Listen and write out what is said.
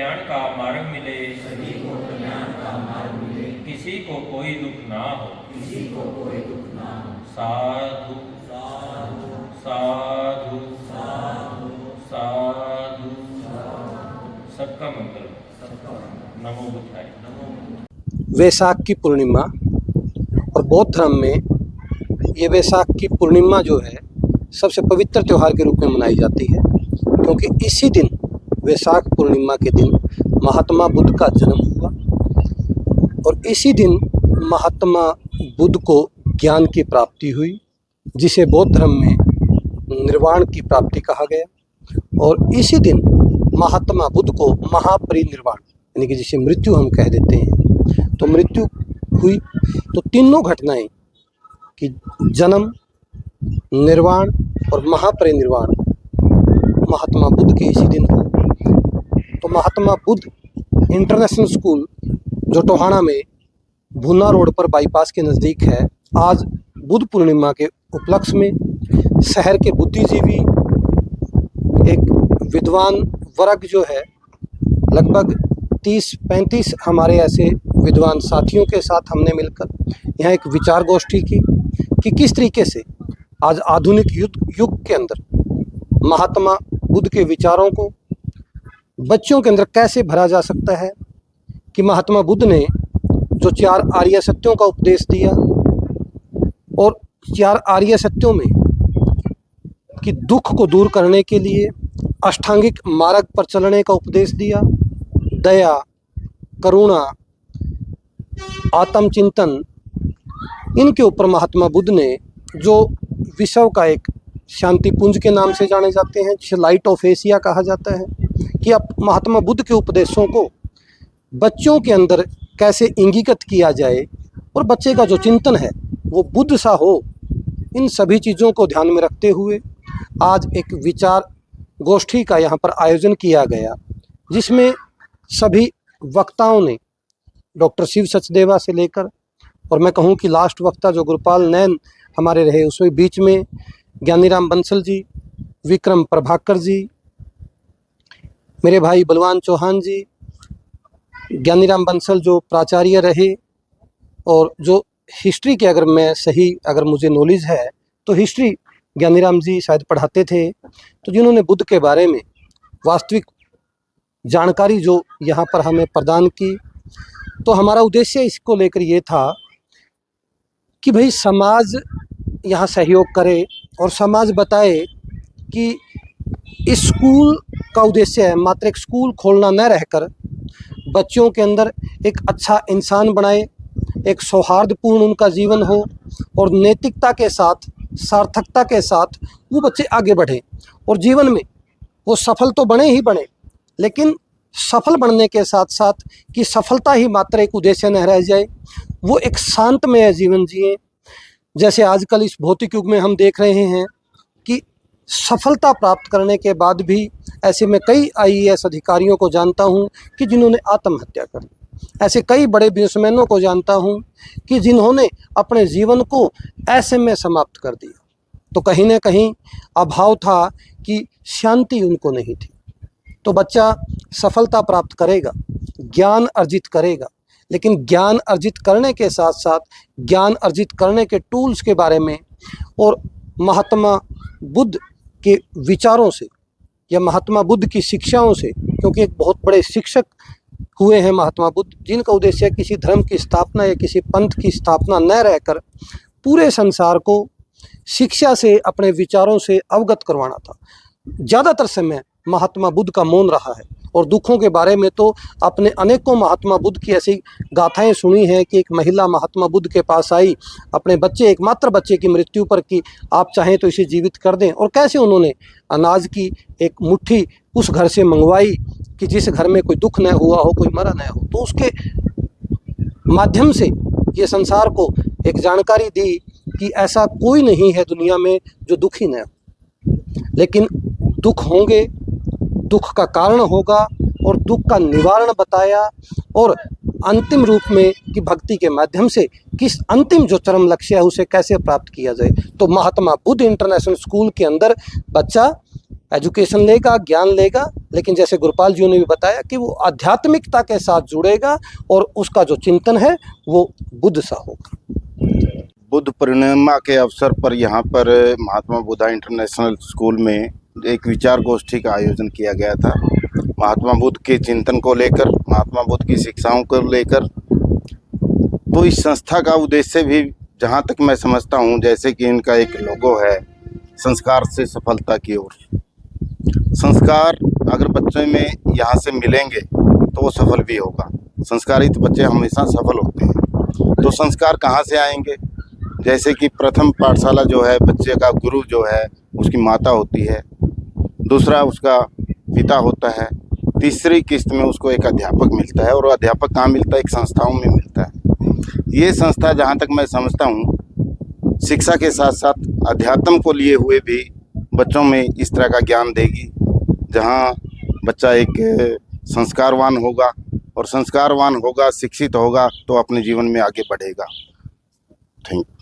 कल्याण का मार्ग मिले, सभी को कल्याण का मार्ग मिले, किसी को कोई दुख ना हो। किसी को कोई दुख ना हो। साधु साधु साधु साधु साधु। साधु। सबका मंगल। सबका नमो बुद्धाय। नमो। वैशाख की पूर्णिमा, और बौद्ध धर्म में ये वैशाख की पूर्णिमा जो है सबसे पवित्र त्यौहार के रूप में मनाई जाती है, क्योंकि इसी दिन, वैशाख पूर्णिमा के दिन, महात्मा बुद्ध का जन्म हुआ और इसी दिन महात्मा बुद्ध को ज्ञान की प्राप्ति हुई, जिसे बौद्ध धर्म में निर्वाण की प्राप्ति कहा गया। और इसी दिन महात्मा बुद्ध को महापरिनिर्वाण, यानी कि जिसे मृत्यु हम कह देते हैं, तो मृत्यु हुई। तो तीनों घटनाएं कि जन्म, निर्वाण और महापरिनिर्वाण महात्मा बुद्ध के इसी दिन हुए। तो महात्मा बुद्ध इंटरनेशनल स्कूल जो टोहाना में भुना रोड पर बाईपास के नज़दीक है, आज बुद्ध पूर्णिमा के उपलक्ष्य में शहर के बुद्धिजीवी, एक विद्वान वर्ग जो है, लगभग 30-35 हमारे ऐसे विद्वान साथियों के साथ हमने मिलकर यहाँ एक विचार गोष्ठी की कि किस तरीके से आज आधुनिक युग के अंदर महात्मा बुद्ध के विचारों को बच्चों के अंदर कैसे भरा जा सकता है। कि महात्मा बुद्ध ने जो 4 आर्य सत्यों का उपदेश दिया, और 4 आर्य सत्यों में कि दुख को दूर करने के लिए अष्टांगिक मार्ग पर चलने का उपदेश दिया, दया, करुणा, आत्मचिंतन, इनके ऊपर महात्मा बुद्ध ने जो विश्व का एक शांति पुंज के नाम से जाने जाते हैं, जिसे लाइट ऑफ एशिया कहा जाता है, कि अब महात्मा बुद्ध के उपदेशों को बच्चों के अंदर कैसे इंगित किया जाए और बच्चे का जो चिंतन है वो बुद्ध सा हो। इन सभी चीज़ों को ध्यान में रखते हुए आज एक विचार गोष्ठी का यहाँ पर आयोजन किया गया, जिसमें सभी वक्ताओं ने डॉक्टर शिव सचदेवा से लेकर, और मैं कहूँ कि लास्ट वक्ता जो गुरुपाल नैन हमारे रहे, उसमें बीच में ज्ञानीराम बंसल जी, विक्रम प्रभाकर जी, मेरे भाई बलवान चौहान जी, ज्ञानीराम बंसल जो प्राचार्य रहे, और जो हिस्ट्री के, अगर मुझे नॉलेज है तो हिस्ट्री ज्ञानीराम जी शायद पढ़ाते थे, तो जिन्होंने बुद्ध के बारे में वास्तविक जानकारी जो यहाँ पर हमें प्रदान की। तो हमारा उद्देश्य इसको लेकर ये था कि भाई समाज यहाँ सहयोग करे और समाज बताए कि स्कूल का उद्देश्य है मात्र एक स्कूल खोलना न रहकर बच्चों के अंदर एक अच्छा इंसान बनाए, एक सौहार्दपूर्ण उनका जीवन हो, और नैतिकता के साथ, सार्थकता के साथ वो बच्चे आगे बढ़ें और जीवन में वो सफल तो बने ही बने, लेकिन सफल बनने के साथ साथ कि सफलता ही मात्र एक उद्देश्य न रह जाए, वो एक शांतमय जीवन जिए। जैसे आजकल इस भौतिक युग में हम देख रहे हैं कि सफलता प्राप्त करने के बाद भी ऐसे में कई आईएएस अधिकारियों को जानता हूं कि जिन्होंने आत्महत्या कर ली। ऐसे कई बड़े बिजनेसमैनों को जानता हूं कि जिन्होंने अपने जीवन को ऐसे में समाप्त कर दिया। तो कहीं ना कहीं अभाव था कि शांति उनको नहीं थी। तो बच्चा सफलता प्राप्त करेगा, ज्ञान अर्जित करेगा, लेकिन ज्ञान अर्जित करने के साथ साथ ज्ञान अर्जित करने के टूल्स के बारे में और महात्मा बुद्ध के विचारों से या महात्मा बुद्ध की शिक्षाओं से, क्योंकि एक बहुत बड़े शिक्षक हुए हैं महात्मा बुद्ध, जिनका उद्देश्य किसी धर्म की स्थापना या किसी पंथ की स्थापना न रहकर पूरे संसार को शिक्षा से, अपने विचारों से अवगत करवाना था। ज़्यादातर समय महात्मा बुद्ध का मौन रहा है, और दुखों के बारे में तो आपने अनेकों महात्मा बुद्ध की ऐसी गाथाएं सुनी हैं कि एक महिला महात्मा बुद्ध के पास आई अपने बच्चे, एकमात्र बच्चे की मृत्यु पर, कि आप चाहें तो इसे जीवित कर दें, और कैसे उन्होंने अनाज की एक मुट्ठी उस घर से मंगवाई कि जिस घर में कोई दुख न हुआ हो, कोई मरा न हो। तो उसके माध्यम से ये संसार को एक जानकारी दी कि ऐसा कोई नहीं है दुनिया में जो दुखी न हो, लेकिन दुख होंगे, दुख का कारण होगा, और दुख का निवारण बताया, और अंतिम रूप में कि भक्ति के माध्यम से किस अंतिम जो चरम लक्ष्य है उसे कैसे प्राप्त किया जाए। तो महात्मा बुद्ध इंटरनेशनल स्कूल के अंदर बच्चा एजुकेशन लेगा, ज्ञान लेगा, लेकिन जैसे गुरपाल जी ने भी बताया कि वो आध्यात्मिकता के साथ जुड़ेगा और उसका जो चिंतन है वो बुद्ध सा होगा। बुद्ध पूर्णिमा के अवसर पर यहाँ पर महात्मा बुद्धा इंटरनेशनल स्कूल में एक विचार गोष्ठी का आयोजन किया गया था। महात्मा बुद्ध के चिंतन को लेकर, महात्मा बुद्ध की शिक्षाओं को लेकर। तो इस संस्था का उद्देश्य भी जहाँ तक मैं समझता हूँ, जैसे कि इनका एक लोगो है, संस्कार से सफलता की ओर। संस्कार अगर बच्चे में यहाँ से मिलेंगे तो वो सफल भी होगा। संस्कारित बच्चे हमेशा सफल होते हैं। तो संस्कार कहाँ से आएंगे? जैसे कि प्रथम पाठशाला जो है, बच्चे का गुरु जो है उसकी माता होती है, दूसरा उसका पिता होता है, तीसरी किस्त में उसको एक अध्यापक मिलता है, और अध्यापक कहाँ मिलता है? एक संस्थाओं में मिलता है। ये संस्था जहाँ तक मैं समझता हूँ शिक्षा के साथ साथ अध्यात्म को लिए हुए भी बच्चों में इस तरह का ज्ञान देगी, जहाँ बच्चा एक संस्कारवान होगा, और संस्कारवान होगा, शिक्षित होगा तो अपने जीवन में आगे बढ़ेगा। Thank you.